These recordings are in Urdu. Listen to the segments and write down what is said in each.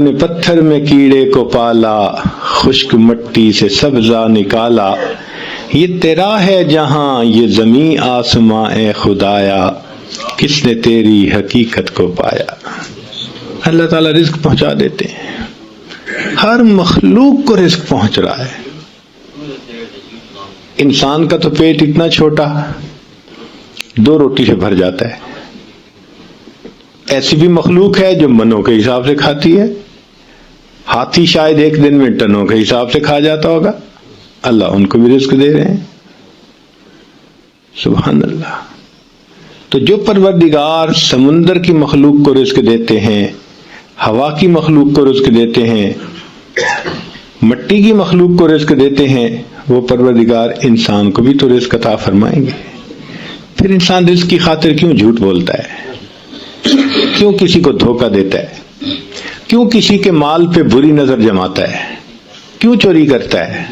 نے پتھر میں کیڑے کو پالا، خشک مٹی سے سبزہ نکالا، یہ تیرا ہے جہاں یہ زمین آسماں اے خدایا، کس نے تیری حقیقت کو پایا۔ اللہ تعالیٰ رزق پہنچا دیتے ہیں، ہر مخلوق کو رزق پہنچ رہا ہے۔ انسان کا تو پیٹ اتنا چھوٹا 2 روٹی سے بھر جاتا ہے، ایسی بھی مخلوق ہے جو منوں کے حساب سے کھاتی ہے، ہاتھی شاید ایک دن میں ٹنوں کے حساب سے کھا جاتا ہوگا، اللہ ان کو بھی رزق دے رہے ہیں، سبحان اللہ۔ تو جو پروردگار سمندر کی مخلوق کو رزق دیتے ہیں، ہوا کی مخلوق کو رزق دیتے ہیں، مٹی کی مخلوق کو رزق دیتے ہیں، وہ پروردگار انسان کو بھی تو رزق عطا فرمائیں گے۔ پھر انسان رزق کی خاطر کیوں جھوٹ بولتا ہے، کیوں کسی کو دھوکہ دیتا ہے، کیوں کسی کے مال پہ بری نظر جماتا ہے، کیوں چوری کرتا ہے؟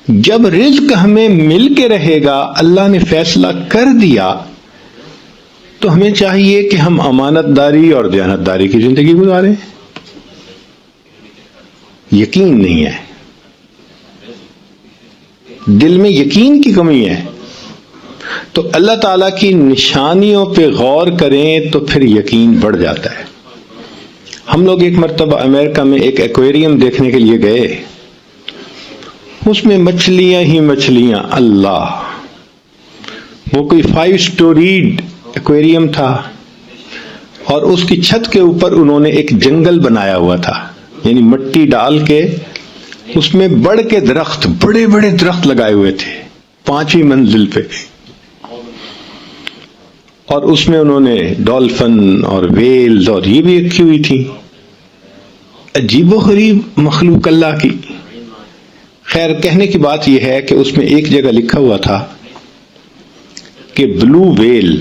جب رزق ہمیں مل کے رہے گا، اللہ نے فیصلہ کر دیا، تو ہمیں چاہیے کہ ہم امانت داری اور دیانت داری کی زندگی گزاریں۔ یقین نہیں ہے، دل میں یقین کی کمی ہے، تو اللہ تعالیٰ کی نشانیوں پہ غور کریں تو پھر یقین بڑھ جاتا ہے۔ ہم لوگ ایک مرتبہ امریکہ میں ایک ایکویریم دیکھنے کے لیے گئے، اس میں مچھلیاں ہی مچھلیاں، اللہ، وہ کوئی 5 سٹوریڈ ایکویریم تھا، اور اس کی چھت کے اوپر انہوں نے ایک جنگل بنایا ہوا تھا، یعنی مٹی ڈال کے اس میں بڑھ کے درخت، بڑے بڑے درخت لگائے ہوئے تھے 5ویں منزل پہ، اور اس میں انہوں نے ڈولفن اور ویلز اور یہ بھی رکھی ہوئی تھی، عجیب و غریب مخلوق اللہ کی۔ خیر، کہنے کی بات یہ ہے کہ اس میں ایک جگہ لکھا ہوا تھا کہ بلو ویل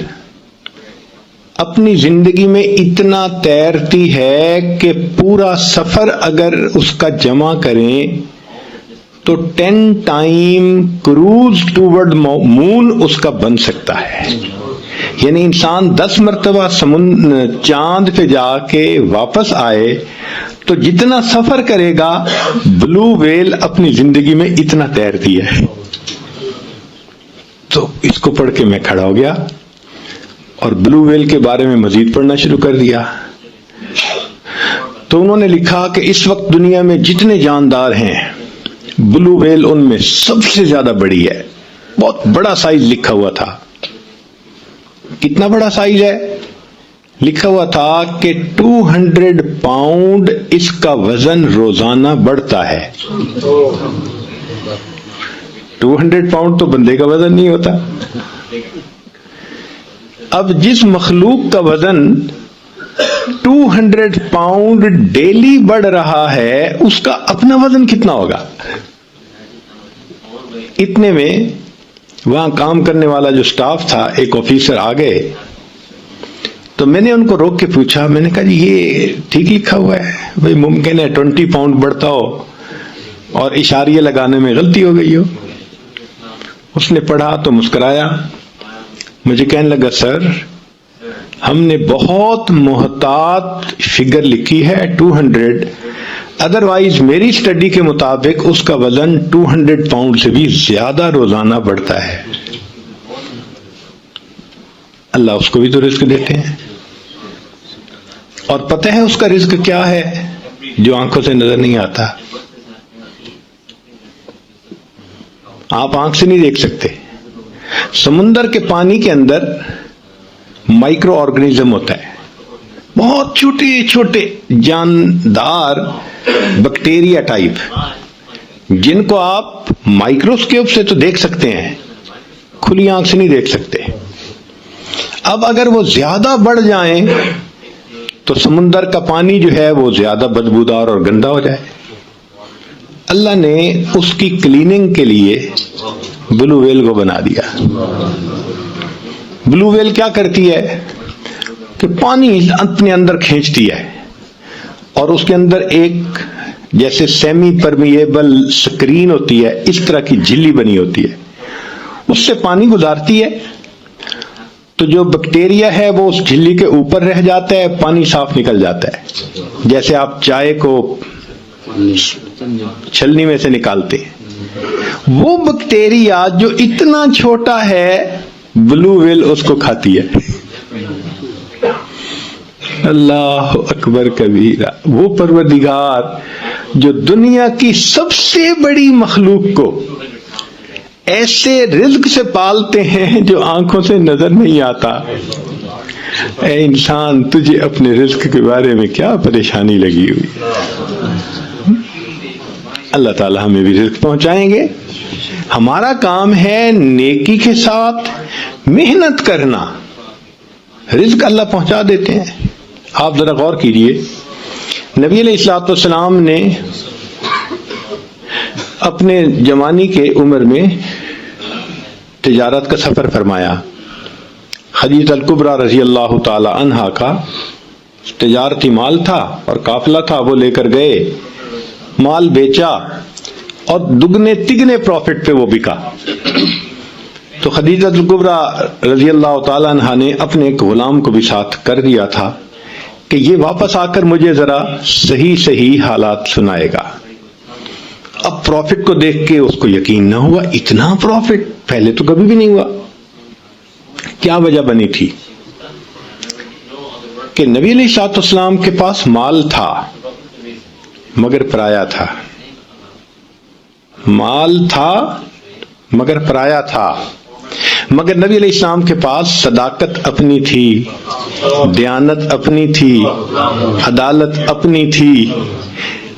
اپنی زندگی میں اتنا تیرتی ہے کہ پورا سفر اگر اس کا جمع کریں تو 10 ٹائم کروز ٹوورڈ مون اس کا بن سکتا ہے، یعنی انسان 10 مرتبہ چاند پہ جا کے واپس آئے تو جتنا سفر کرے گا، بلو ویل اپنی زندگی میں اتنا تیرتی ہے۔ تو اس کو پڑھ کے میں کھڑا ہو گیا اور بلو ویل کے بارے میں مزید پڑھنا شروع کر دیا۔ تو انہوں نے لکھا کہ اس وقت دنیا میں جتنے جاندار ہیں، بلو ویل ان میں سب سے زیادہ بڑی ہے، بہت بڑا سائز لکھا ہوا تھا۔ کتنا بڑا سائز ہے؟ لکھا ہوا تھا کہ 200 پاؤنڈ اس کا وزن روزانہ بڑھتا ہے۔ 200 پاؤنڈ تو بندے کا وزن نہیں ہوتا۔ اب جس مخلوق کا وزن 200 پاؤنڈ ڈیلی بڑھ رہا ہے، اس کا اپنا وزن کتنا ہوگا؟ اتنے میں وہاں کام کرنے والا جو سٹاف تھا، ایک آفیسر آ گئے، تو میں نے ان کو روک کے پوچھا، میں نے کہا جی یہ ٹھیک لکھا ہوا ہے؟ بھئی ممکن ہے 20 پاؤنڈ بڑھتا ہو اور اشاریہ لگانے میں غلطی ہو گئی ہو۔ اس نے پڑھا تو مسکرایا، مجھے کہنے لگا سر ہم نے بہت محتاط فگر لکھی ہے 200، ادروائز میری اسٹڈی کے مطابق اس کا وزن 200 پاؤنڈ سے بھی زیادہ روزانہ بڑھتا ہے۔ اللہ اس کو بھی تو رزق دیتے ہیں، اور پتہ ہے اس کا رزق کیا ہے جو آنکھوں سے نظر نہیں آتا، آپ آنکھ سے نہیں دیکھ سکتے۔ سمندر کے پانی کے اندر مائکرو آرگنیزم ہوتا ہے، بہت چھوٹے چھوٹے جاندار بیکٹیریا ٹائپ، جن کو آپ مائکروسکوپ سے تو دیکھ سکتے ہیں، کھلی آنکھ سے نہیں دیکھ سکتے۔ اب اگر وہ زیادہ بڑھ جائیں تو سمندر کا پانی جو ہے وہ زیادہ بدبودار اور گندا ہو جائے۔ اللہ نے اس کی کلیننگ کے لیے بلو ویل کو بنا دیا۔ بلو ویل کیا کرتی ہے کہ پانی اپنے اندر کھینچتی ہے، اور اس کے اندر ایک جیسے سیمی پرمیبل سکرین ہوتی ہے، اس طرح کی جھلی بنی ہوتی ہے، اس سے پانی گزارتی ہے، تو جو بیکٹیریا ہے وہ اس جھلی کے اوپر رہ جاتا ہے، پانی صاف نکل جاتا ہے، جیسے آپ چائے کو چھلنی میں سے نکالتے ہیں۔ وہ بیکٹیریا جو اتنا چھوٹا ہے، بلو ویل اس کو کھاتی ہے۔ اللہ اکبر کبیرہ۔ وہ پروردگار جو دنیا کی سب سے بڑی مخلوق کو ایسے رزق سے پالتے ہیں جو آنکھوں سے نظر نہیں آتا۔ اے انسان، تجھے اپنے رزق کے بارے میں کیا پریشانی لگی ہوئی؟ اللہ تعالی ہمیں بھی رزق پہنچائیں گے۔ ہمارا کام ہے نیکی کے ساتھ محنت کرنا، رزق اللہ پہنچا دیتے ہیں۔ آپ ذرا غور کیجئے، نبی علیہ الصلوۃ والسلام نے اپنے جوانی کے عمر میں تجارت کا سفر فرمایا۔ خدیجہ الکبریٰ رضی اللہ تعالی عنہا کا تجارتی مال تھا اور قافلہ تھا، وہ لے کر گئے، مال بیچا اور دگنے تگنے پروفٹ پہ وہ بکا۔ تو خدیجہ الکبریٰ رضی اللہ تعالی عنہا نے اپنے ایک غلام کو بھی ساتھ کر دیا تھا کہ یہ واپس آ کر مجھے ذرا صحیح حالات سنائے گا۔ اب پروفٹ کو دیکھ کے اس کو یقین نہ ہوا، اتنا پروفٹ پہلے تو کبھی بھی نہیں ہوا۔ کیا وجہ بنی تھی؟ کہ نبی علیہ الصلوۃ والسلام کے پاس مال تھا مگر پرایا تھا، مال تھا مگر پرایا تھا، مگر نبی علیہ السلام کے پاس صداقت اپنی تھی، دیانت اپنی تھی، عدالت اپنی تھی۔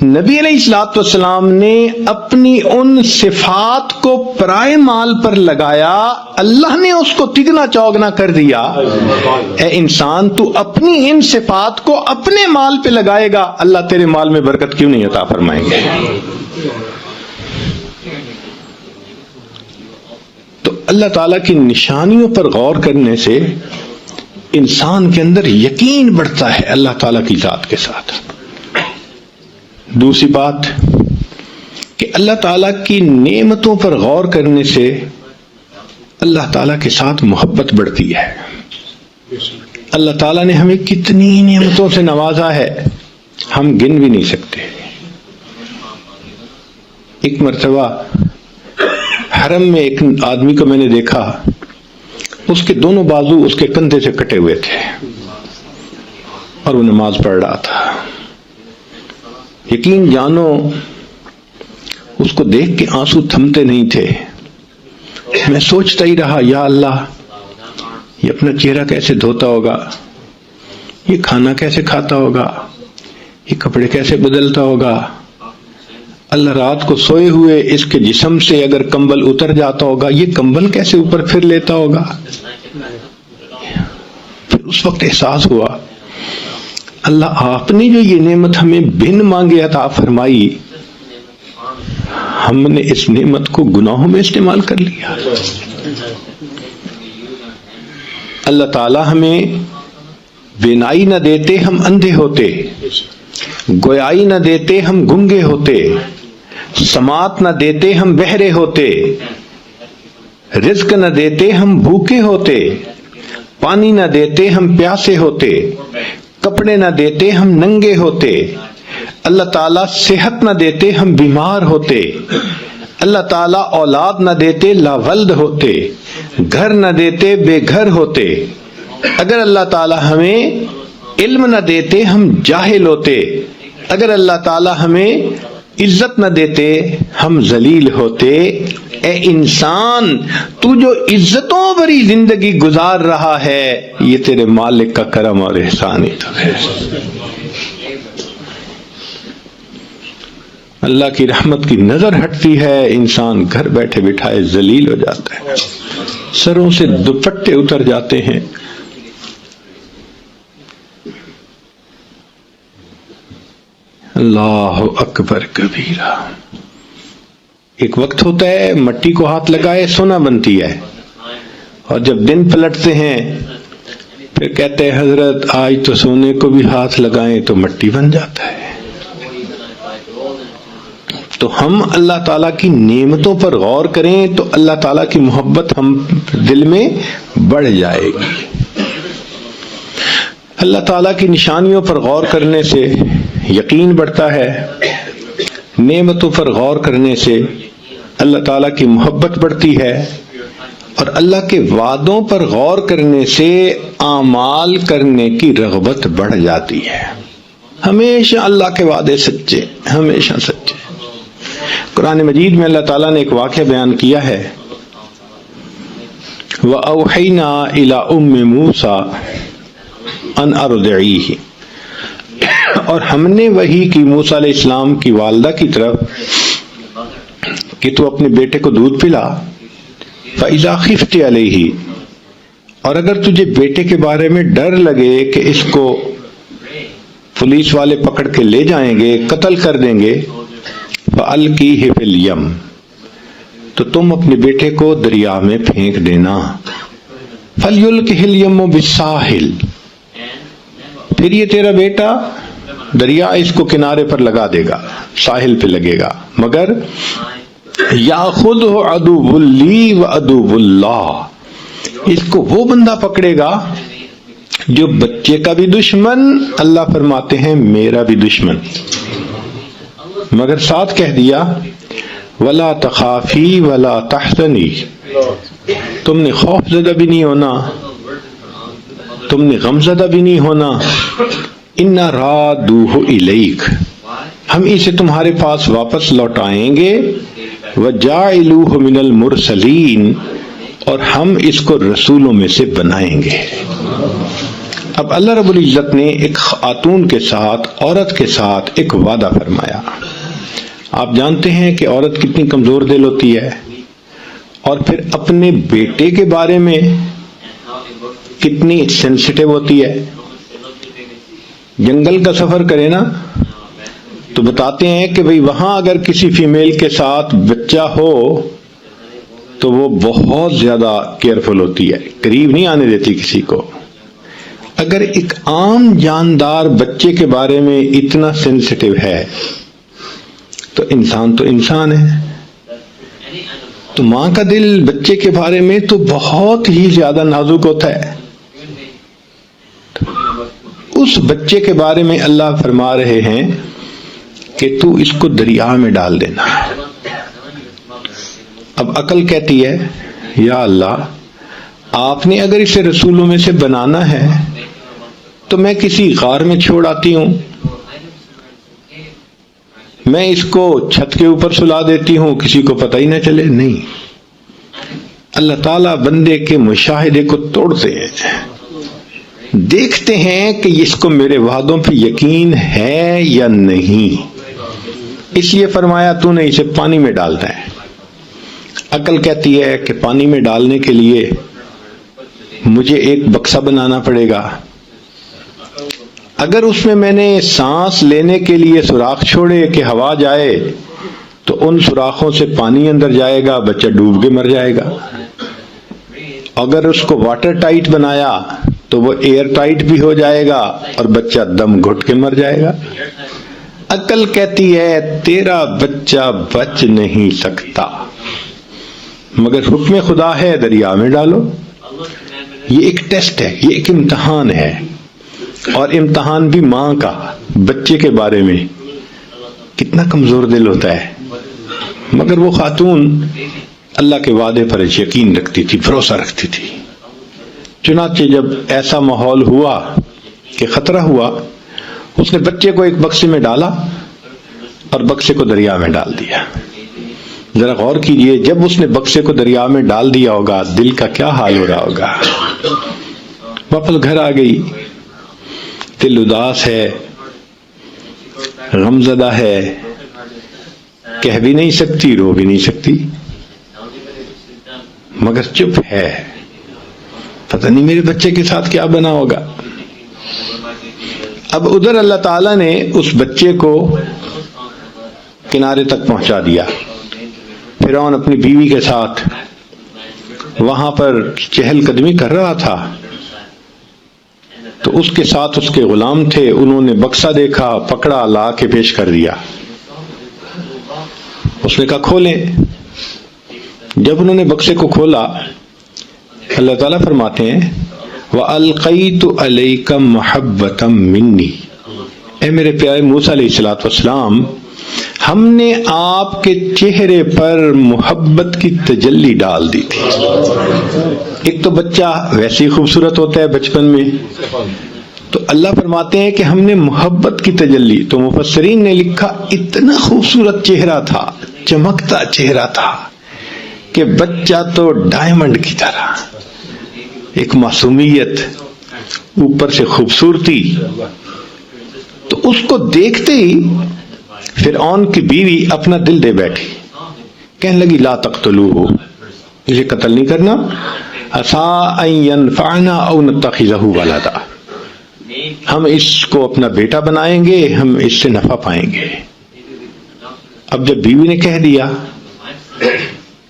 نبی علیہ الصلوۃ والسلام نے اپنی ان صفات کو پرائے مال پر لگایا، اللہ نے اس کو تگنا چوگنا کر دیا۔ اے انسان، تو اپنی ان صفات کو اپنے مال پہ لگائے گا، اللہ تیرے مال میں برکت کیوں نہیں عطا فرمائیں گے؟ تو اللہ تعالیٰ کی نشانیوں پر غور کرنے سے انسان کے اندر یقین بڑھتا ہے اللہ تعالیٰ کی ذات کے ساتھ۔ دوسری بات کہ اللہ تعالیٰ کی نعمتوں پر غور کرنے سے اللہ تعالیٰ کے ساتھ محبت بڑھتی ہے۔ اللہ تعالیٰ نے ہمیں کتنی نعمتوں سے نوازا ہے، ہم گن بھی نہیں سکتے۔ ایک مرتبہ حرم میں ایک آدمی کو میں نے دیکھا، اس کے دونوں بازو اس کے کندھے سے کٹے ہوئے تھے اور وہ نماز پڑھ رہا تھا۔ یقین جانو اس کو دیکھ کے آنسو تھمتے نہیں تھے۔ میں سوچتا ہی رہا، یا اللہ، یہ اپنا چہرہ کیسے دھوتا ہوگا، یہ کھانا کیسے کھاتا ہوگا، یہ کپڑے کیسے بدلتا ہوگا۔ اللہ رات کو سوئے ہوئے اس کے جسم سے اگر کمبل اتر جاتا ہوگا، یہ کمبل کیسے اوپر پھر لیتا ہوگا۔ پھر اس وقت احساس ہوا، اللہ آپ نے جو یہ نعمت ہمیں بن مانگے عطا فرمائی، ہم نے اس نعمت کو گناہوں میں استعمال کر لیا۔ اللہ تعالی ہمیں بینائی نہ دیتے ہم اندھے ہوتے، گویائی نہ دیتے ہم گنگے ہوتے، سماعت نہ دیتے ہم بہرے ہوتے، رزق نہ دیتے ہم بھوکے ہوتے، پانی نہ دیتے ہم پیاسے ہوتے، کپڑے نہ دیتے ہم ننگے ہوتے، اللہ تعالیٰ صحت نہ دیتے ہم بیمار ہوتے، اللہ تعالیٰ اولاد نہ دیتے لاولد ہوتے، گھر نہ دیتے بے گھر ہوتے، اگر اللہ تعالیٰ ہمیں علم نہ دیتے ہم جاہل ہوتے، اگر اللہ تعالیٰ ہمیں عزت نہ دیتے ہم ذلیل ہوتے۔ اے انسان، تو جو عزتوں بھری زندگی گزار رہا ہے، یہ تیرے مالک کا کرم اور احسان ہی تو ہے۔ اللہ کی رحمت کی نظر ہٹتی ہے، انسان گھر بیٹھے بٹھائے ذلیل ہو جاتا ہے، سروں سے دوپٹے اتر جاتے ہیں۔ اللہ اکبر کبیرہ۔ ایک وقت ہوتا ہے مٹی کو ہاتھ لگائے سونا بنتی ہے، اور جب دن پلٹتے ہیں پھر کہتے ہیں حضرت آج تو سونے کو بھی ہاتھ لگائیں تو مٹی بن جاتا ہے۔ تو ہم اللہ تعالیٰ کی نعمتوں پر غور کریں تو اللہ تعالیٰ کی محبت ہم دل میں بڑھ جائے گی۔ اللہ تعالیٰ کی نشانیوں پر غور کرنے سے یقین بڑھتا ہے، نعمتوں پر غور کرنے سے اللہ تعالیٰ کی محبت بڑھتی ہے، اور اللہ کے وعدوں پر غور کرنے سے اعمال کرنے کی رغبت بڑھ جاتی ہے۔ ہمیشہ اللہ کے وعدے سچے، ہمیشہ سچے۔ قرآن مجید میں اللہ تعالیٰ نے ایک واقعہ بیان کیا ہے، وَأَوْحَيْنَا إِلَىٰ أُمِّ مُوسَىٰ أَنْ أَرْضِعِيهِ، اور ہم نے وحی کی موسیٰ علیہ السلام کی والدہ کی طرف کہ تو اپنے بیٹے کو دودھ پلا، فَإِذَا خِفْتِ عَلَيْهِ، اور اگر تجھے بیٹے کے بارے میں ڈر لگے کہ اس کو پولیس والے پکڑ کے لے جائیں گے، قتل کر دیں گے، فَأَلْقِيهِ فِي الْيَمِّ، تو تم اپنے بیٹے کو دریا میں پھینک دینا، فَلْيُلْقِهِ الْيَمُّ بِالسَّاحِلِ، پھر یہ تیرا بیٹا دریا اس کو کنارے پر لگا دے گا، ساحل پہ لگے گا، مگر یاخذہ عدو لی و عدو اللہ، اس کو وہ بندہ پکڑے گا جو بچے کا بھی دشمن، اللہ فرماتے ہیں میرا بھی دشمن، مگر ساتھ کہہ دیا ولا تخافی ولا تحزنی، تم نے خوف زدہ بھی نہیں ہونا، تم نے غم زدہ بھی نہیں ہونا، انا رادوہ الیک، ہم اسے تمہارے پاس واپس لوٹائیں گے، وجاعلوہ من المرسلین، اور ہم اس کو رسولوں میں سے بنائیں گے۔ اب اللہ رب العزت نے ایک خاتون کے ساتھ، عورت کے ساتھ ایک وعدہ فرمایا۔ آپ جانتے ہیں کہ عورت کتنی کمزور دل ہوتی ہے، اور پھر اپنے بیٹے کے بارے میں کتنی سینسیٹیو ہوتی ہے۔ جنگل کا سفر کرے نا تو بتاتے ہیں کہ بھئی وہاں اگر کسی فیمیل کے ساتھ بچہ ہو تو وہ بہت زیادہ کیئرفل ہوتی ہے، قریب نہیں آنے دیتی کسی کو۔ اگر ایک عام جاندار بچے کے بارے میں اتنا سینسیٹیو ہے تو انسان ہے۔ تو ماں کا دل بچے کے بارے میں تو بہت ہی زیادہ نازک ہوتا ہے۔ اس بچے کے بارے میں اللہ فرما رہے ہیں کہ تو اس کو دریا میں ڈال دینا۔ اب عقل کہتی ہے یا اللہ، آپ نے اگر اسے رسولوں میں سے بنانا ہے تو میں کسی غار میں چھوڑ آتی ہوں، میں اس کو چھت کے اوپر سلا دیتی ہوں، کسی کو پتہ ہی نہ چلے۔ نہیں، اللہ تعالیٰ بندے کے مشاہدے کو توڑتے ہیں، دیکھتے ہیں کہ اس کو میرے وعدوں پہ یقین ہے یا نہیں، اس لیے فرمایا تو نے اسے پانی میں ڈالنا ہے۔ عقل کہتی ہے کہ پانی میں ڈالنے کے لیے مجھے ایک بکسا بنانا پڑے گا، اگر اس میں نے سانس لینے کے لیے سوراخ چھوڑے کہ ہوا جائے تو ان سوراخوں سے پانی اندر جائے گا، بچہ ڈوب کے مر جائے گا۔ اگر اس کو واٹر ٹائٹ بنایا تو وہ ایئر ٹائٹ بھی ہو جائے گا اور بچہ دم گھٹ کے مر جائے گا۔ عقل کہتی ہے تیرا بچہ بچ نہیں سکتا، مگر حکم خدا ہے دریا میں ڈالو۔ یہ ایک ٹیسٹ ہے، یہ ایک امتحان ہے، اور امتحان بھی ماں کا بچے کے بارے میں کتنا کمزور دل ہوتا ہے، مگر وہ خاتون اللہ کے وعدے پر یقین رکھتی تھی، بھروسہ رکھتی تھی۔ چنانچہ جب ایسا ماحول ہوا کہ خطرہ ہوا، اس نے بچے کو ایک بکسے میں ڈالا اور بکسے کو دریا میں ڈال دیا۔ ذرا غور کیجئے، جب اس نے بکسے کو دریا میں ڈال دیا ہوگا دل کا کیا حال ہو رہا ہوگا۔ واپس گھر آ گئی، دل اداس ہے، غمزدہ ہے، کہہ بھی نہیں سکتی، رو بھی نہیں سکتی، مگر چپ ہے، پتہ نہیں میرے بچے کے ساتھ کیا بنا ہوگا۔ اب ادھر اللہ تعالیٰ نے اس بچے کو کنارے تک پہنچا دیا۔ فرعون اپنی بیوی کے ساتھ وہاں پر چہل قدمی کر رہا تھا، تو اس کے ساتھ اس کے غلام تھے، انہوں نے بکسا دیکھا، پکڑا، لا کے پیش کر دیا۔ اس نے کہا کھولیں۔ جب انہوں نے بکسے کو کھولا، اللہ تعالیٰ فرماتے ہیں وَأَلْقَيْتُ عَلَيْكَ مَحَبَّةً مِّنِّي، اے میرے پیارے موسیٰ علیہ السلام، ہم نے آپ کے چہرے پر محبت کی تجلی ڈال دی تھی۔ ایک تو بچہ ویسے ہی خوبصورت ہوتا ہے بچپن میں، تو اللہ فرماتے ہیں کہ ہم نے محبت کی تجلی، تو مفسرین نے لکھا اتنا خوبصورت چہرہ تھا، چمکتا چہرہ تھا کہ بچہ تو ڈائمنڈ کی طرح، ایک معصومیت، اوپر سے خوبصورتی۔ تو اس کو دیکھتے ہی فرعون کی بیوی اپنا دل دے بیٹھی، کہنے لگی لا تقتلوہ، اسے قتل نہیں کرنا، عسیٰ ان ینفعنا او نتخذہ ولدا، ہم اس کو اپنا بیٹا بنائیں گے، ہم اس سے نفع پائیں گے۔ اب جب بیوی نے کہہ دیا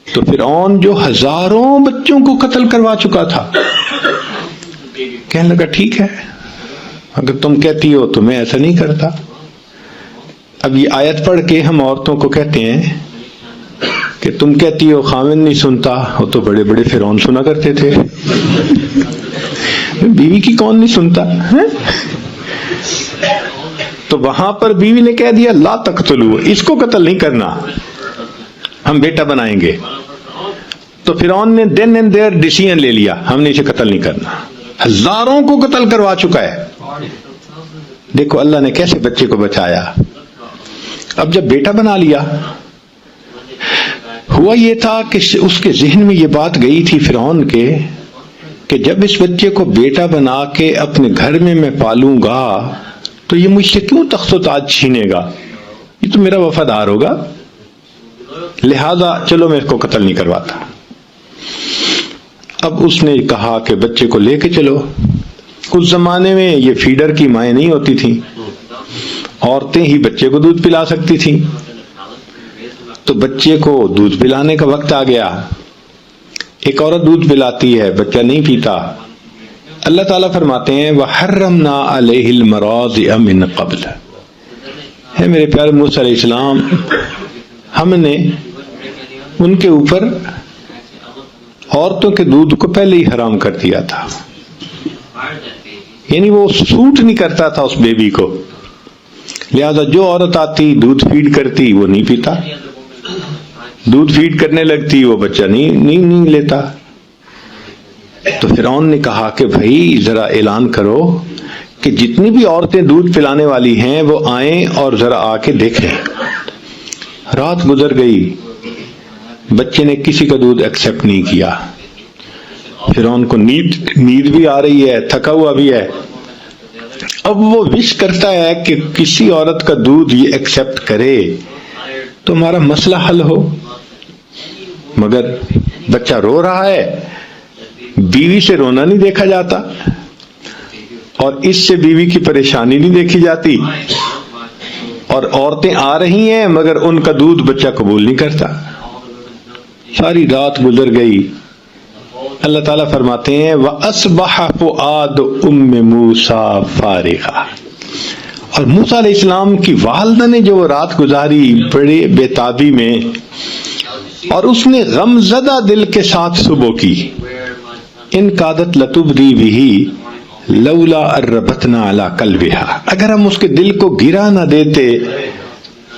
تو فرعون جو ہزاروں بچوں کو قتل کروا چکا تھا کہنے لگا ٹھیک ہے، اگر تم کہتی ہو تو میں ایسا نہیں کرتا۔ اب یہ آیت پڑھ کے ہم عورتوں کو کہتے ہیں کہ تم کہتی ہو خاوند نہیں سنتا، وہ تو بڑے بڑے فرعون سنا کرتے تھے، بیوی کی کون نہیں سنتا ہے؟ تو وہاں پر بیوی نے کہہ دیا لا تقتلوا، اس کو قتل نہیں کرنا، ہم بیٹا بنائیں گے۔ تو فرعون نے دین اینڈ دیئر ڈیسیژن لے لیا، ہم نے اسے قتل نہیں کرنا، ہزاروں کو قتل کروا چکا ہے۔ دیکھو اللہ نے کیسے بچے کو بچایا۔ اب جب بیٹا بنا لیا، ہوا یہ تھا کہ اس کے ذہن میں یہ بات گئی تھی فرعون کے کہ جب اس بچے کو بیٹا بنا کے اپنے گھر میں پالوں گا تو یہ مجھ سے کیوں تخت و تاج چھینے گا، یہ تو میرا وفادار ہوگا، لہذا چلو میں اس کو قتل نہیں کرواتا۔ اب اس نے کہا کہ بچے کو لے کے چلو۔ اس زمانے میں یہ فیڈر کی مائیں نہیں ہوتی تھیں، عورتیں ہی بچے کو دودھ پلا سکتی تھیں، تو بچے کو دودھ پلانے کا وقت آ گیا۔ ایک عورت دودھ پلاتی ہے، بچہ نہیں پیتا، اللہ تعالیٰ فرماتے ہیں وَحَرَّمْنَا عَلَيْهِ الْمَرَاضِعَ مِنْ قَبْلِ، ہے میرے پیارے موسیٰ علیہ السلام، ہم نے ان کے اوپر عورتوں کے دودھ کو پہلے ہی حرام کر دیا تھا، یعنی وہ سوٹ نہیں کرتا تھا اس بیبی کو، لہذا جو عورت آتی دودھ فیڈ کرتی وہ نہیں پیتا، دودھ فیڈ کرنے لگتی وہ بچہ نہیں لیتا۔ تو فرعون نے کہا کہ بھائی ذرا اعلان کرو کہ جتنی بھی عورتیں دودھ پلانے والی ہیں وہ آئیں اور ذرا آ کے دیکھیں۔ رات گزر گئی، بچے نے کسی کا دودھ ایکسپٹ نہیں کیا۔ فرعون کو نیند بھی آ رہی ہے، تھکا ہوا بھی ہے، اب وہ وش کرتا ہے کہ کسی عورت کا دودھ یہ ایکسپٹ کرے تو ہمارا مسئلہ حل ہو، مگر بچہ رو رہا ہے، بیوی سے رونا نہیں دیکھا جاتا اور اس سے بیوی کی پریشانی نہیں دیکھی جاتی، اور عورتیں آ رہی ہیں مگر ان کا دودھ بچہ قبول نہیں کرتا۔ ساری رات گزر گئی، اللہ تعالیٰ فرماتے ہیں وَأَصْبَحَ فُؤَادُ أُمِّ مُوسَىٰ فَارِغًا، اور موسیٰ علیہ السلام کی والدہ نے جو رات گزاری بڑے بےتابی میں، اور اس نے غم زدہ دل کے ساتھ صبح کی، ان کادت لتبدی بہ لولا اربتنا علی قلبہا، اگر ہم اس کے دل کو گرا نہ دیتے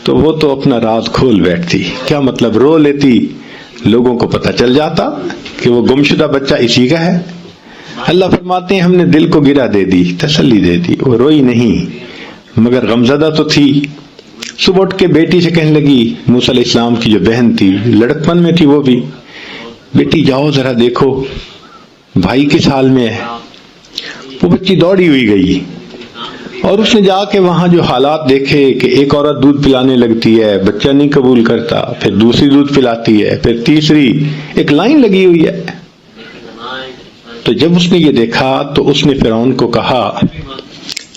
تو وہ تو اپنا راز کھول بیٹھتی۔ کیا مطلب؟ رو لیتی، لوگوں کو پتہ چل جاتا کہ وہ گمشدہ بچہ اسی کا ہے۔ اللہ فرماتے ہیں ہم نے دل کو گرا دے دی، تسلی دے دی، وہ روئی نہیں مگر غمزدہ تو تھی۔ صبح اٹھ کے بیٹی سے کہنے لگی، موسیٰ علیہ السلام کی جو بہن تھی، لڑکپن میں تھی وہ بھی، بیٹی جاؤ ذرا دیکھو بھائی کس حال میں ہے۔ وہ بچی دوڑی ہوئی گئی اور اس نے جا کے وہاں جو حالات دیکھے کہ ایک عورت دودھ پلانے لگتی ہے، بچہ نہیں قبول کرتا، پھر دوسری دودھ پلاتی ہے، پھر تیسری، ایک لائن لگی ہوئی ہے۔ تو جب اس نے یہ دیکھا تو اس نے فرعون کو کہا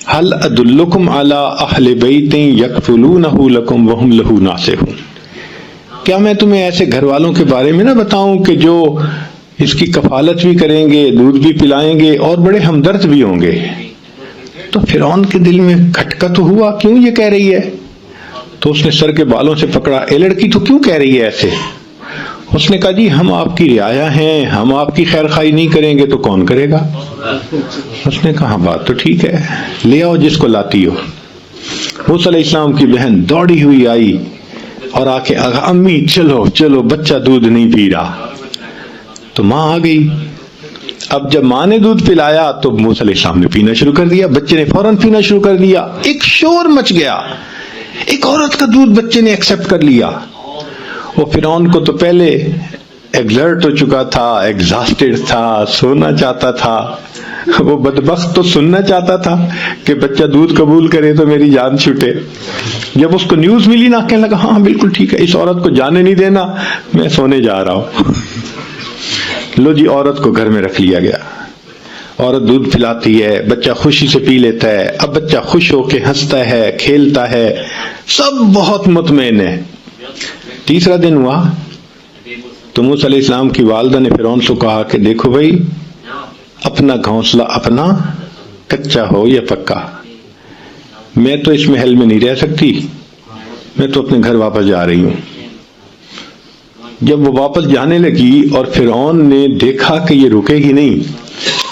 هل ادلکم علی اہل بیت یکفلونہ لکم وہم لہ ناصحون، کیا میں تمہیں ایسے گھر والوں کے بارے میں نہ بتاؤں کہ جو اس کی کفالت بھی کریں گے، دودھ بھی پلائیں گے اور بڑے ہمدرد بھی ہوں گے۔ تو فرعون کے دل میں کھٹکا تو ہوا، کیوں یہ کہہ رہی ہے؟ تو اس نے سر کے بالوں سے پکڑا، اے لڑکی تو کیوں کہہ رہی ہے ایسے؟ اس نے کہا جی ہم آپ کی رعایا ہیں، ہم آپ کی خیر خواہی نہیں کریں گے تو کون کرے گا؟ اس نے کہا بات تو ٹھیک ہے، لے آؤ جس کو لاتی ہو۔ موسیٰ علیہ السلام کی بہن دوڑی ہوئی آئی اور آ کے امی چلو چلو بچہ دودھ نہیں پی رہا، تو ماں آ گئی۔ اب جب ماں نے دودھ پلایا تو موسیٰ علیہ السلام نے پینا شروع کر دیا، بچے نے فوراً پینا شروع کر دیا، ایک شور مچ گیا، ایک عورت کا دودھ بچے نے ایکسپٹ کر لیا۔ وہ فرعون کو تو پہلے ایگزرٹ ہو چکا تھا، ایگزاسٹڈ تھا، سونا چاہتا تھا، وہ بدبخت تو سننا چاہتا تھا کہ بچہ دودھ قبول کرے تو میری جان چھوٹے۔ جب اس کو نیوز ملی نا، کہنے لگا ہاں بالکل ٹھیک ہے، اس عورت کو جانے نہیں دینا، میں سونے جا رہا ہوں۔ لو جی، عورت کو گھر میں رکھ لیا گیا، عورت دودھ پلاتی ہے، بچہ خوشی سے پی لیتا ہے، اب بچہ خوش ہو کے ہنستا ہے، کھیلتا ہے، سب بہت مطمئن ہے۔ تیسرا دن ہوا تو موسیٰ علیہ السلام کی والدہ نے فرعون سے کہا کہ دیکھو بھائی، اپنا گھونسلہ اپنا، کچا ہو یا پکا، میں تو اس محل میں نہیں رہ سکتی، میں تو اپنے گھر واپس جا رہی ہوں۔ جب وہ واپس جانے لگی اور فرعون نے دیکھا کہ یہ رکے گی نہیں،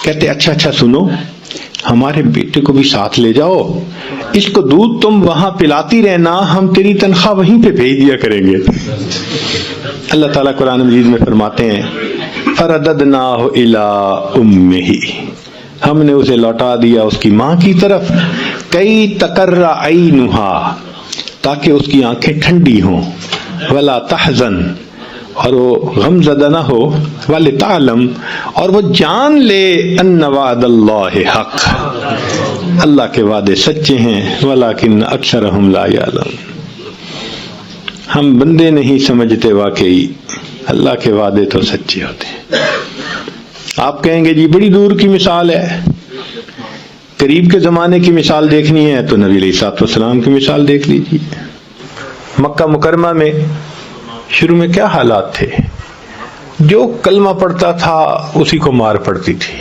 کہتے اچھا سنو، ہمارے بیٹے کو بھی ساتھ لے جاؤ، اس کو دودھ تم وہاں پلاتی رہنا، ہم تیری تنخواہ وہیں پہ بھیج دیا کریں گے۔ اللہ تعالیٰ قرآن مجید میں فرماتے ہیں فَرَدَدْنَاهُ إِلَىٰ أُمِّهِ، ہم نے اسے لوٹا دیا اس کی ماں کی طرف، كَيْ تَقَرَّ عَيْنُهَا، تاکہ اس کی آنکھیں ٹھنڈی ہوں، وَلَا تَحْزَنْ، اور وہ غم زدہ نہ ہو، وَلِتَعْلَمْ، اور وہ جان لے أَنَّ وَعْدَ اللَّهِ حق، اللہ کے وعدے سچے ہیں، وَلَكِنَّ أَكْثَرَهُمْ لَا يَعْلَمُونَ، ہم بندے نہیں سمجھتے، واقعی اللہ کے وعدے تو سچے ہوتے ہیں۔ آپ کہیں گے جی بڑی دور کی مثال ہے، قریب کے زمانے کی مثال دیکھنی ہے تو نبی علیہ الصلوۃ والسلام کی مثال دیکھ لیجیے۔ مکہ مکرمہ میں شروع میں کیا حالات تھے؟ جو کلمہ پڑھتا تھا اسی کو مار پڑتی تھی،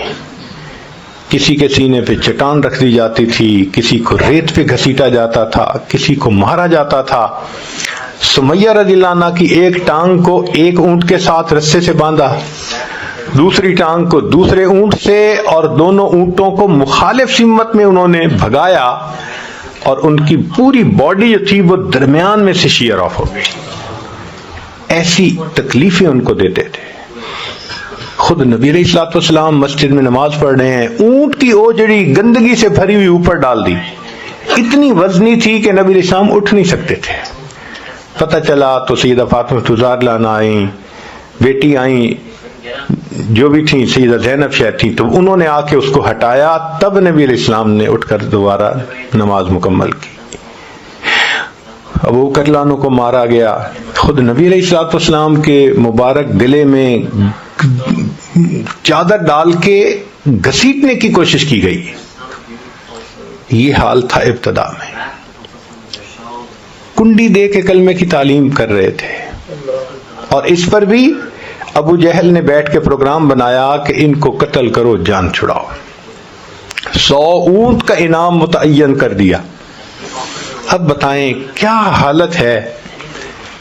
کسی کے سینے پہ چٹان رکھ دی جاتی تھی، کسی کو ریت پہ گھسیٹا جاتا تھا، کسی کو مارا جاتا تھا۔ سمیہ رضی اللہ عنہ کی ایک ٹانگ کو ایک اونٹ کے ساتھ رسے سے باندھا، دوسری ٹانگ کو دوسرے اونٹ سے، اور دونوں اونٹوں کو مخالف سمت میں انہوں نے بھگایا، اور ان کی پوری باڈی جو تھی وہ درمیان میں سے شیئر آف ہو گئی۔ ایسی تکلیفیں ان کو دیتے تھے۔ خود نبی علیہ الصلوۃ والسلام مسجد میں نماز پڑھ رہے ہیں، اونٹ کی اوجڑی گندگی سے بھری ہوئی اوپر ڈال دی، اتنی وزنی تھی کہ نبی علیہ السلام اٹھ نہیں سکتے تھے۔ پتہ چلا تو سیدہ فاطمہ الزہرا لانا آئیں، بیٹی آئیں جو بھی تھیں، سیدہ زینب شاید تھیں، تو انہوں نے آ کے اس کو ہٹایا، تب نبی علیہ السلام نے اٹھ کر دوبارہ نماز مکمل کی۔ ابو بکر لانو کو مارا گیا، خود نبی علیہ الصلوۃ والسلام کے مبارک گلے میں چادر ڈال کے گھسیٹنے کی کوشش کی گئی۔ یہ حال تھا ابتدا میں، کنڈی دے کے کلمے کی تعلیم کر رہے تھے، اور اس پر بھی ابو جہل نے بیٹھ کے پروگرام بنایا کہ ان کو قتل کرو، جان چھڑاؤ، 100 اونٹ کا انعام متعین کر دیا۔ اب بتائیں کیا حالت ہے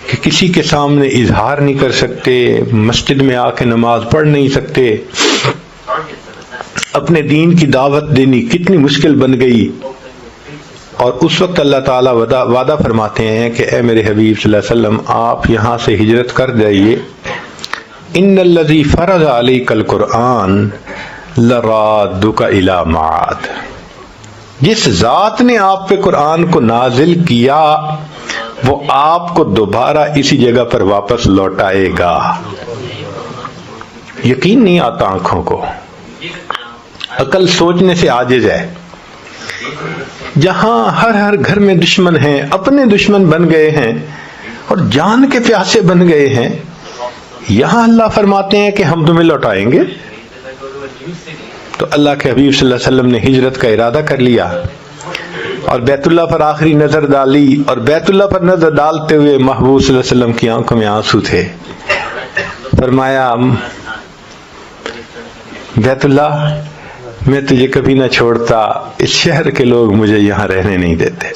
کہ کسی کے سامنے اظہار نہیں کر سکتے، مسجد میں آ کے نماز پڑھ نہیں سکتے، اپنے دین کی دعوت دینی کتنی مشکل بن گئی۔ اور اس وقت اللہ تعالیٰ وعدہ فرماتے ہیں کہ اے میرے حبیب صلی اللہ علیہ وسلم، آپ یہاں سے ہجرت کر جائیے، ان الذی فرض علیک القرآن لرادک الی معاد، جس ذات نے آپ پہ قرآن کو نازل کیا وہ آپ کو دوبارہ اسی جگہ پر واپس لوٹائے گا۔ یقین نہیں آتا آنکھوں کو، عقل سوچنے سے عاجز ہے۔ جہاں ہر گھر میں دشمن ہیں، اپنے دشمن بن گئے ہیں اور جان کے پیاسے بن گئے ہیں، یہاں اللہ فرماتے ہیں کہ ہم تمہیں لوٹائیں گے۔ تو اللہ کے حبیب صلی اللہ علیہ وسلم نے ہجرت کا ارادہ کر لیا اور بیت اللہ پر آخری نظر ڈالی، اور بیت اللہ پر نظر ڈالتے ہوئے محبوب صلی اللہ علیہ وسلم کی آنکھوں میں آنسو تھے۔ فرمایا بیت اللہ، میں تجھے کبھی نہ چھوڑتا، اس شہر کے لوگ مجھے یہاں رہنے نہیں دیتے۔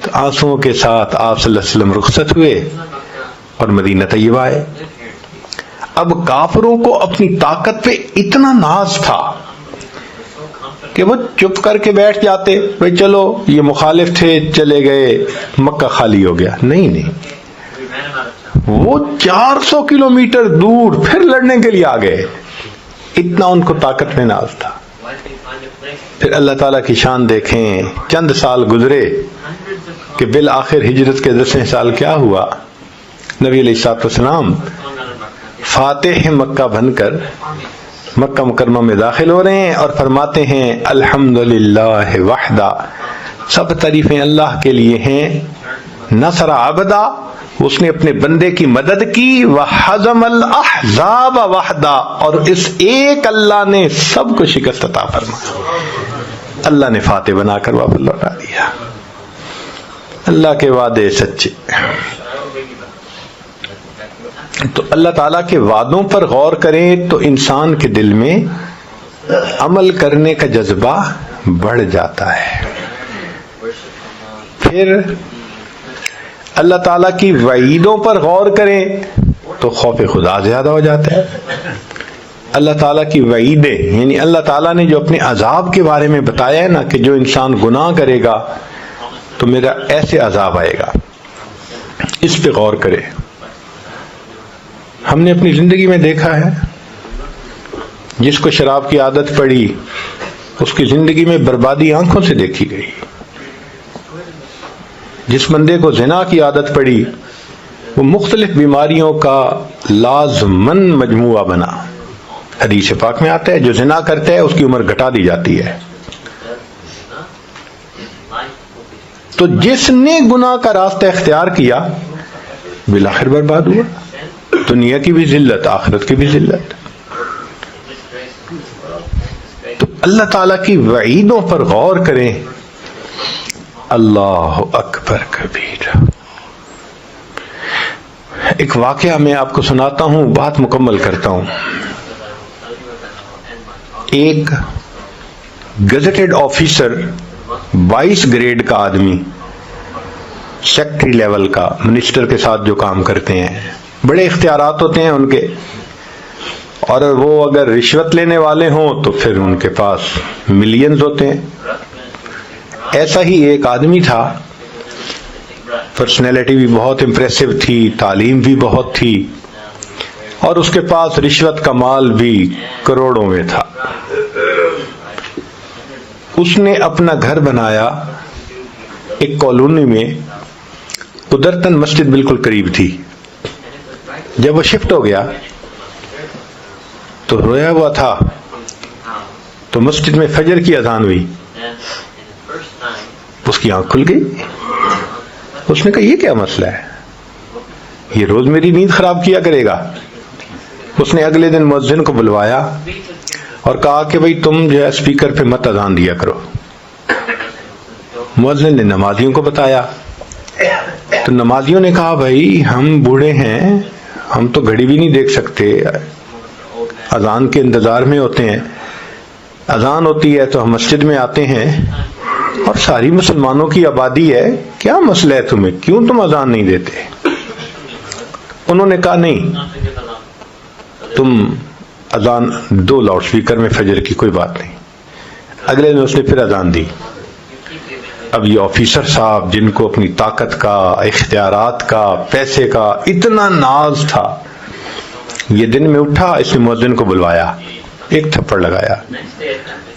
تو آنسوؤں کے ساتھ آپ صلی اللہ علیہ وسلم رخصت ہوئے اور مدینہ طیبہ ہے۔ اب کافروں کو اپنی طاقت پہ اتنا ناز تھا کہ وہ چپ کر کے بیٹھ جاتے، بھئی چلو یہ مخالف تھے چلے گئے، مکہ خالی ہو گیا۔ نہیں، وہ 400 کلومیٹر دور پھر لڑنے کے لیے آ گئے، اتنا ان کو طاقت میں ناز تھا۔ پھر اللہ تعالیٰ کی شان دیکھیں، چند سال گزرے کہ بالآخر ہجرت کے 10ویں سال کیا ہوا، نبی علیہ الصلوۃ والسلام فاتح مکہ بن کر مکہ مکرمہ میں داخل ہو رہے ہیں اور فرماتے ہیں الحمدللہ وحدہ، سب تعریفیں اللہ کے لیے ہیں، نصر عبدہ، اس نے اپنے بندے کی مدد کی، وحزم الاحزاب وحدہ، اور اس ایک اللہ نے سب کو شکست عطا فرمایا۔ اللہ نے فاتح بنا کر واپس لوٹا دیا۔ اللہ کے وعدے سچے۔ تو اللہ تعالیٰ کے وعدوں پر غور کریں تو انسان کے دل میں عمل کرنے کا جذبہ بڑھ جاتا ہے۔ پھر اللہ تعالیٰ کی وعیدوں پر غور کریں تو خوف خدا زیادہ ہو جاتا ہے۔ اللہ تعالیٰ کی وعیدیں، یعنی اللہ تعالیٰ نے جو اپنے عذاب کے بارے میں بتایا ہے نا کہ جو انسان گناہ کرے گا تو میرا ایسے عذاب آئے گا، اس پہ غور کرے۔ ہم نے اپنی زندگی میں دیکھا ہے، جس کو شراب کی عادت پڑی اس کی زندگی میں بربادی آنکھوں سے دیکھی گئی۔ جس بندے کو زنا کی عادت پڑی وہ مختلف بیماریوں کا لازمن مجموعہ بنا۔ حدیث پاک میں آتا ہے جو زنا کرتا ہے اس کی عمر گھٹا دی جاتی ہے۔ تو جس نے گناہ کا راستہ اختیار کیا بالآخر برباد ہوا، دنیا کی بھی ذلت، آخرت کی بھی ذلت۔ تو اللہ تعالیٰ کی وعیدوں پر غور کریں۔ اللہ اکبر کبیر۔ ایک واقعہ میں آپ کو سناتا ہوں، بات مکمل کرتا ہوں۔ ایک گزٹڈ آفیسر 22 گریڈ کا آدمی، سیکٹری لیول کا، منسٹر کے ساتھ جو کام کرتے ہیں، بڑے اختیارات ہوتے ہیں ان کے، اور وہ اگر رشوت لینے والے ہوں تو پھر ان کے پاس ملینز ہوتے ہیں۔ ایسا ہی ایک آدمی تھا، پرسنالٹی بھی بہت امپریسو تھی، تعلیم بھی بہت تھی، اور اس کے پاس رشوت کا مال بھی کروڑوں میں تھا۔ اس نے اپنا گھر بنایا ایک کالونی میں، قدرتاً مسجد بالکل قریب تھی۔ جب وہ شفٹ ہو گیا تو رویا ہوا تھا، تو مسجد میں فجر کی اذان ہوئی، اس کی آنکھ کھل گئی۔ اس نے کہا یہ کیا مسئلہ ہے، یہ روز میری نیند خراب کیا کرے گا۔ اس نے اگلے دن مؤذن کو بلوایا اور کہا کہ بھئی تم جو ہے اسپیکر پہ مت اذان دیا کرو۔ مؤذن نے نمازیوں کو بتایا، تو نمازیوں نے کہا بھائی ہم بوڑھے ہیں، ہم تو گھڑی بھی نہیں دیکھ سکتے، اذان کے انتظار میں ہوتے ہیں، اذان ہوتی ہے تو ہم مسجد میں آتے ہیں، اور ساری مسلمانوں کی آبادی ہے، کیا مسئلہ ہے تمہیں، کیوں تم اذان نہیں دیتے؟ انہوں نے کہا نہیں، تم اذان دو لاؤڈ سپیکر میں فجر کی، کوئی بات نہیں۔ اگلے دن اس نے پھر اذان دی۔ اب یہ آفیسر صاحب جن کو اپنی طاقت کا، اختیارات کا، پیسے کا اتنا ناز تھا، یہ دن میں اٹھا، اس نے مؤذن کو بلوایا، ایک تھپڑ لگایا۔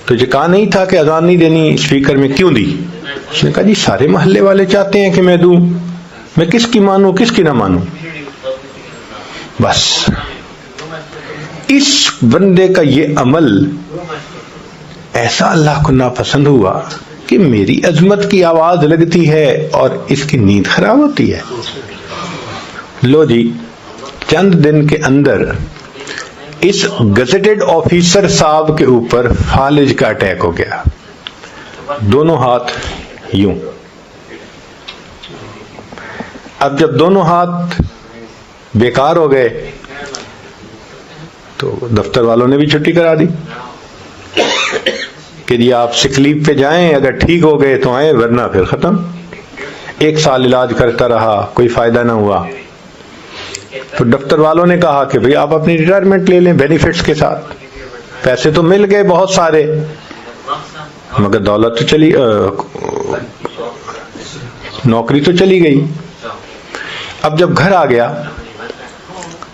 تجھے کہا نہیں تھا کہ اذان نہیں دینی، اسپیکر میں کیوں دی؟ اس نے کہا جی سارے محلے والے چاہتے ہیں کہ میں دوں، میں کس کی مانوں کس کی نہ مانوں؟ بس اس بندے کا یہ عمل ایسا اللہ کو ناپسند ہوا کہ میری عظمت کی آواز لگتی ہے اور اس کی نیند خراب ہوتی ہے۔ لو جی، چند دن کے اندر اس گزٹڈ آفیسر صاحب کے اوپر فالج کا اٹیک ہو گیا، دونوں ہاتھ یوں۔ اب جب دونوں ہاتھ بیکار ہو گئے تو دفتر والوں نے بھی چھٹی کرا دی کہ جی آپ سک لیو پہ جائیں، اگر ٹھیک ہو گئے تو آئیں، ورنہ پھر ختم۔ 1 سال علاج کرتا رہا، کوئی فائدہ نہ ہوا۔ تو دفتر والوں نے کہا کہ بھئی آپ اپنی ریٹائرمنٹ لے لیں بینیفٹس کے ساتھ، پیسے تو مل گئے بہت سارے مگر دولت تو چلی، نوکری تو چلی گئی۔ اب جب گھر آ گیا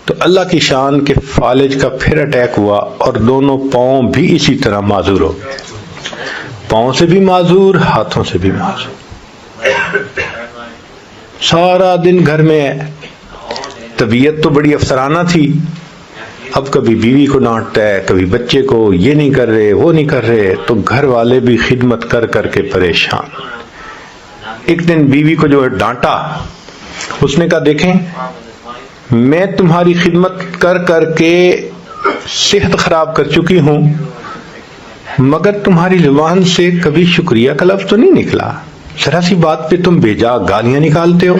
تو اللہ کی شان کے فالج کا پھر اٹیک ہوا اور دونوں پاؤں بھی اسی طرح معذور ہو گئے، پاؤں سے بھی معذور، ہاتھوں سے بھی معذور۔ سارا دن گھر میں ہے، طبیعت تو بڑی افسرانہ تھی، اب کبھی بیوی کو ڈانٹتا ہے، کبھی بچے کو، یہ نہیں کر رہے وہ نہیں کر رہے، تو گھر والے بھی خدمت کر کر کے پریشان۔ ایک دن بیوی کو جو ڈانٹا، اس نے کہا دیکھیں میں تمہاری خدمت کر کر کے صحت خراب کر چکی ہوں مگر تمہاری زبان سے کبھی شکریہ کا لفظ تو نہیں نکلا، ذرا سی بات پہ تم بے جا گالیاں نکالتے ہو۔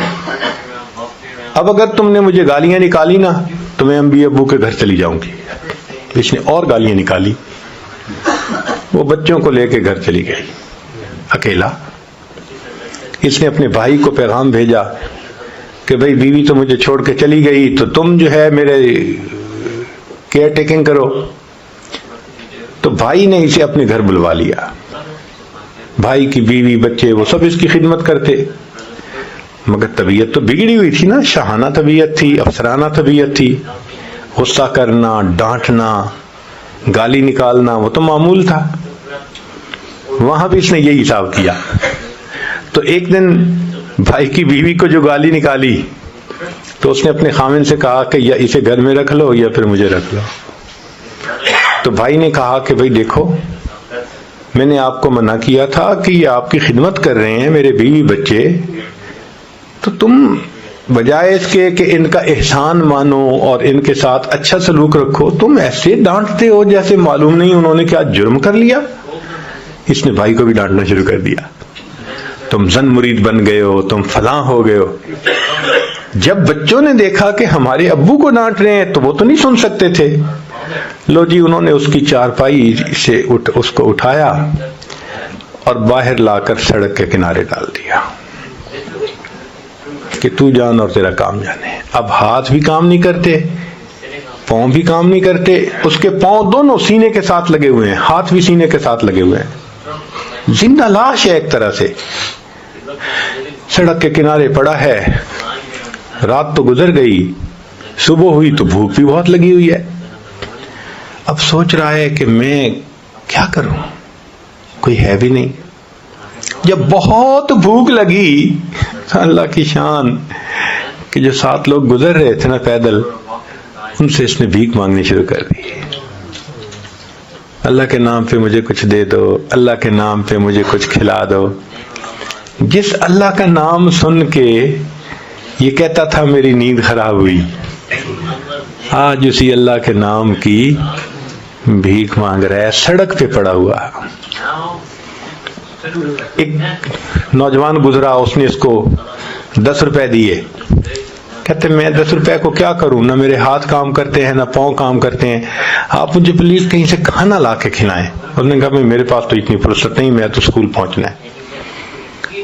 اب اگر تم نے مجھے گالیاں نکالی نا تو میں امی ابو کے گھر چلی جاؤں گی۔ اس نے اور گالیاں نکالی، وہ بچوں کو لے کے گھر چلی گئی اکیلا۔ اس نے اپنے بھائی کو پیغام بھیجا کہ بھئی بیوی تو مجھے چھوڑ کے چلی گئی تو تم جو ہے میرے کیئر ٹیکنگ کرو۔ تو بھائی نے اسے اپنے گھر بلوا لیا، بھائی کی بیوی بچے وہ سب اس کی خدمت کرتے مگر طبیعت تو بگڑی ہوئی تھی نا، شاہانہ طبیعت تھی، افسرانہ طبیعت تھی، غصہ کرنا، ڈانٹنا، گالی نکالنا وہ تو معمول تھا۔ وہاں بھی اس نے یہی حساب کیا۔ تو ایک دن بھائی کی بیوی کو جو گالی نکالی تو اس نے اپنے خامن سے کہا کہ یا اسے گھر میں رکھ لو یا پھر مجھے رکھ لو۔ تو بھائی نے کہا کہ بھئی دیکھو میں نے آپ کو منع کیا تھا کہ یہ آپ کی خدمت کر رہے ہیں میرے بیوی بچے، تو تم بجائے اس کے کہ ان کا احسان مانو اور ان کے ساتھ اچھا سلوک رکھو، تم ایسے ڈانٹتے ہو جیسے معلوم نہیں انہوں نے کیا جرم کر لیا۔ اس نے بھائی کو بھی ڈانٹنا شروع کر دیا، تم زن مرید بن گئے ہو، تم فلاں ہو گئے ہو۔ جب بچوں نے دیکھا کہ ہمارے ابو کو ڈانٹ رہے ہیں تو وہ تو نہیں سن سکتے تھے، لو جی انہوں نے اس کی چارپائی سے اس کو اٹھایا اور باہر لا کر سڑک کے کنارے ڈال دیا کہ تو جان اور تیرا کام جانے۔ اب ہاتھ بھی کام نہیں کرتے، پاؤں بھی کام نہیں کرتے، اس کے پاؤں دونوں سینے کے ساتھ لگے ہوئے ہیں، ہاتھ بھی سینے کے ساتھ لگے ہوئے ہیں، زندہ لاش ہے ایک طرح سے، سڑک کے کنارے پڑا ہے۔ رات تو گزر گئی، صبح ہوئی تو بھوک بھی بہت لگی ہوئی ہے۔ اب سوچ رہا ہے کہ میں کیا کروں، کوئی ہے بھی نہیں۔ جب بہت بھوک لگی تو اللہ کی شان کہ جو 7 لوگ گزر رہے تھے نا پیدل، ان سے اس نے بھیک مانگنی شروع کر دی، اللہ کے نام پہ مجھے کچھ دے دو، اللہ کے نام پہ مجھے کچھ کھلا دو۔ جس اللہ کا نام سن کے یہ کہتا تھا میری نیند خراب ہوئی، آج اسی اللہ کے نام کی بھیک مانگ رہا ہے، سڑک پہ پڑا ہوا۔ ایک نوجوان گزرا، اس نے اس کو 10 روپے دیے، کہتے میں 10 روپے کو کیا کروں، نہ میرے ہاتھ کام کرتے ہیں نہ پاؤں کام کرتے ہیں، آپ مجھے پلیز کہیں سے کھانا لا کے کھلائیں۔ اس نے کہا میرے پاس تو اتنی فرصت نہیں، میں تو اسکول پہنچنا ہے۔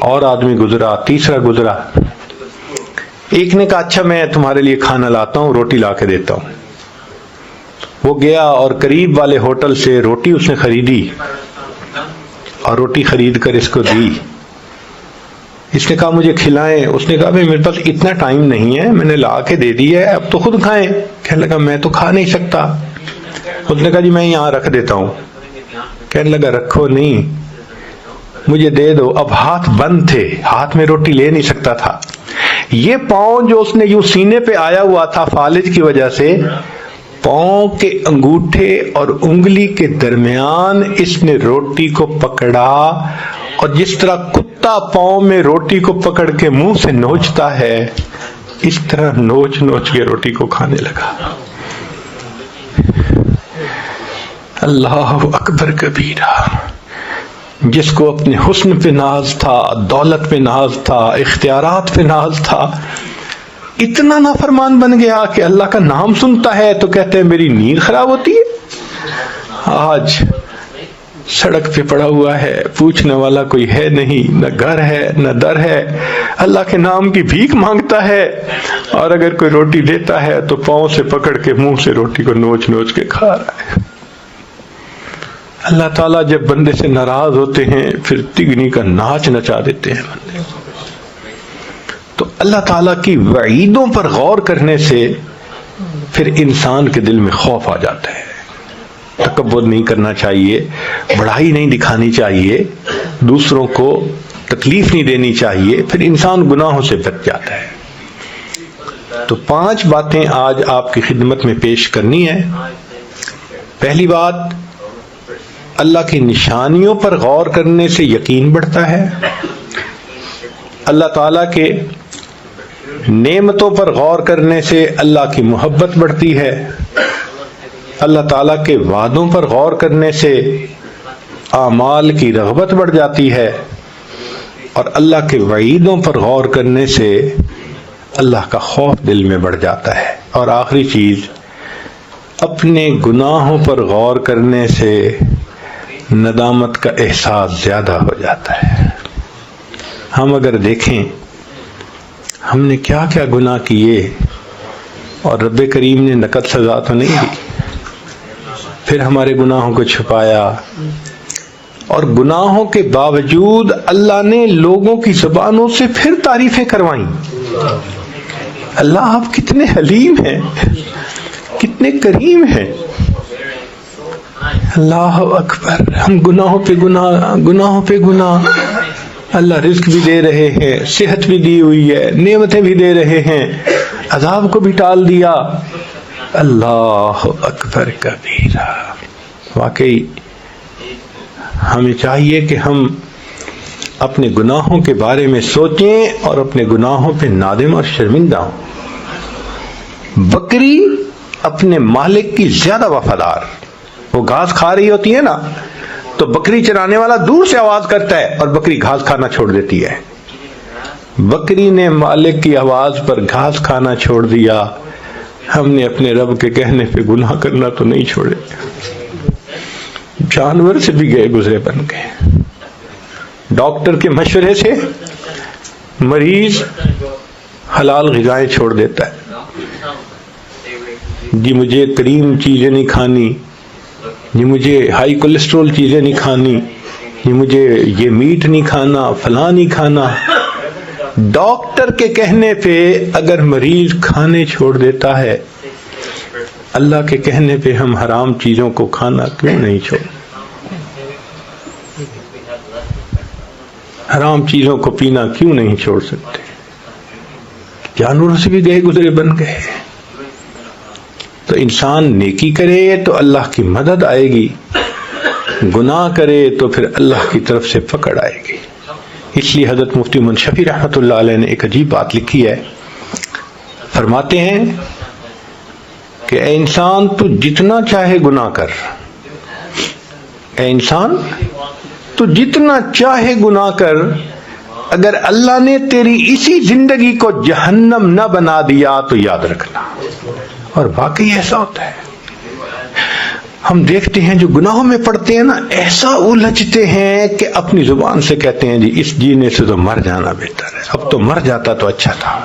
اور آدمی گزرا، تیسرا گزرا، ایک نے کہا اچھا میں تمہارے لیے کھانا لاتا ہوں، روٹی لا کے دیتا ہوں۔ وہ گیا اور قریب والے ہوٹل سے روٹی اس نے خریدی اور روٹی خرید کر اس کو دی۔ اس نے کہا مجھے کھلائیں، اس نے کہا میرے پاس اتنا ٹائم نہیں ہے، میں نے لا کے دے دی ہے، اب تو خود کھائیں۔ کہنے لگا میں تو کھا نہیں سکتا۔ اس نے کہا جی میں یہاں رکھ دیتا ہوں۔ کہنے لگا رکھو نہیں، مجھے دے دو۔ اب ہاتھ بند تھے، ہاتھ میں روٹی لے نہیں سکتا تھا۔ یہ پاؤں جو اس نے یوں سینے پہ آیا ہوا تھا فالج کی وجہ سے، پاؤں کے انگوٹھے اور انگلی کے درمیان اس نے روٹی کو پکڑا اور جس طرح کتا پاؤں میں روٹی کو پکڑ کے منہ سے نوچتا ہے، اس طرح نوچ نوچ کے روٹی کو کھانے لگا۔ اللہ اکبر کبیرہ۔ جس کو اپنے حسن پہ ناز تھا، دولت پہ ناز تھا، اختیارات پہ ناز تھا، اتنا نافرمان بن گیا کہ اللہ کا نام سنتا ہے تو کہتے ہیں میری نیند خراب ہوتی ہے۔ آج سڑک پہ پڑا ہوا ہے، پوچھنے والا کوئی ہے نہیں، نہ گھر ہے نہ در ہے، اللہ کے نام کی بھیک مانگتا ہے، اور اگر کوئی روٹی دیتا ہے تو پاؤں سے پکڑ کے منہ سے روٹی کو نوچ نوچ کے کھا رہا ہے۔ اللہ تعالیٰ جب بندے سے ناراض ہوتے ہیں پھر تگنی کا ناچ نچا دیتے ہیں بندے کو۔ تو اللہ تعالیٰ کی وعیدوں پر غور کرنے سے پھر انسان کے دل میں خوف آ جاتا ہے۔ تکبر نہیں کرنا چاہیے، بڑائی نہیں دکھانی چاہیے، دوسروں کو تکلیف نہیں دینی چاہیے، پھر انسان گناہوں سے بچ جاتا ہے۔ تو 5 باتیں آج آپ کی خدمت میں پیش کرنی ہے۔ پہلی بات، اللہ کی نشانیوں پر غور کرنے سے یقین بڑھتا ہے، اللہ تعالیٰ کے نعمتوں پر غور کرنے سے اللہ کی محبت بڑھتی ہے، اللہ تعالیٰ کے وعدوں پر غور کرنے سے اعمال کی رغبت بڑھ جاتی ہے، اور اللہ کے وعیدوں پر غور کرنے سے اللہ کا خوف دل میں بڑھ جاتا ہے۔ اور آخری چیز، اپنے گناہوں پر غور کرنے سے ندامت کا احساس زیادہ ہو جاتا ہے۔ ہم اگر دیکھیں ہم نے کیا کیا گناہ کیے اور رب کریم نے نقد سزا تو نہیں دی، پھر ہمارے گناہوں کو چھپایا، اور گناہوں کے باوجود اللہ نے لوگوں کی زبانوں سے پھر تعریفیں کروائیں۔ اللہ آپ کتنے حلیم ہیں، کتنے کریم ہیں۔ اللہ اکبر، ہم گناہوں پہ گناہ، گناہوں پہ گناہ۔ اللہ رزق بھی دے رہے ہیں، صحت بھی دی ہوئی ہے، نعمتیں بھی دے رہے ہیں، عذاب کو بھی ٹال دیا۔ اللہ اکبر کبیرہ۔ واقعی ہمیں چاہیے کہ ہم اپنے گناہوں کے بارے میں سوچیں اور اپنے گناہوں پہ نادم اور شرمندہ ہوں۔ بکری اپنے مالک کی زیادہ وفادار، وہ گھاس کھا رہی ہوتی ہے نا تو بکری چرانے والا دور سے آواز کرتا ہے اور بکری گھاس کھانا چھوڑ دیتی ہے۔ بکری نے مالک کی آواز پر گھاس کھانا چھوڑ دیا، ہم نے اپنے رب کے کہنے پہ گناہ کرنا تو نہیں چھوڑے، جانور سے بھی گئے گزرے بن گئے۔ ڈاکٹر کے مشورے سے مریض حلال غذائیں چھوڑ دیتا ہے، جی مجھے کریم چیزیں نہیں کھانی، جی مجھے ہائی کولیسٹرول چیزیں نہیں کھانی، جی مجھے یہ میٹ نہیں کھانا، فلاں نہیں کھانا۔ ڈاکٹر کے کہنے پہ اگر مریض کھانے چھوڑ دیتا ہے، اللہ کے کہنے پہ ہم حرام چیزوں کو کھانا کیوں نہیں چھوڑ، حرام چیزوں کو پینا کیوں نہیں چھوڑ سکتے؟ جانوروں سے بھی گئے گزرے بن گئے۔ تو انسان نیکی کرے تو اللہ کی مدد آئے گی، گناہ کرے تو پھر اللہ کی طرف سے پکڑ آئے گی۔ اس لیے حضرت مفتی منشفی رحمۃ اللہ علیہ نے ایک عجیب بات لکھی ہے، فرماتے ہیں کہ اے انسان تو جتنا چاہے گناہ کر، اے انسان تو جتنا چاہے گناہ کر، اگر اللہ نے تیری اسی زندگی کو جہنم نہ بنا دیا تو یاد رکھنا۔ اور واقعی ایسا ہوتا ہے، ہم دیکھتے ہیں جو گناہوں میں پڑتے ہیں نا، ایسا الجھتے ہیں کہ اپنی زبان سے کہتے ہیں جی اس جینے سے تو مر جانا بہتر ہے، اب تو مر جاتا تو اچھا تھا۔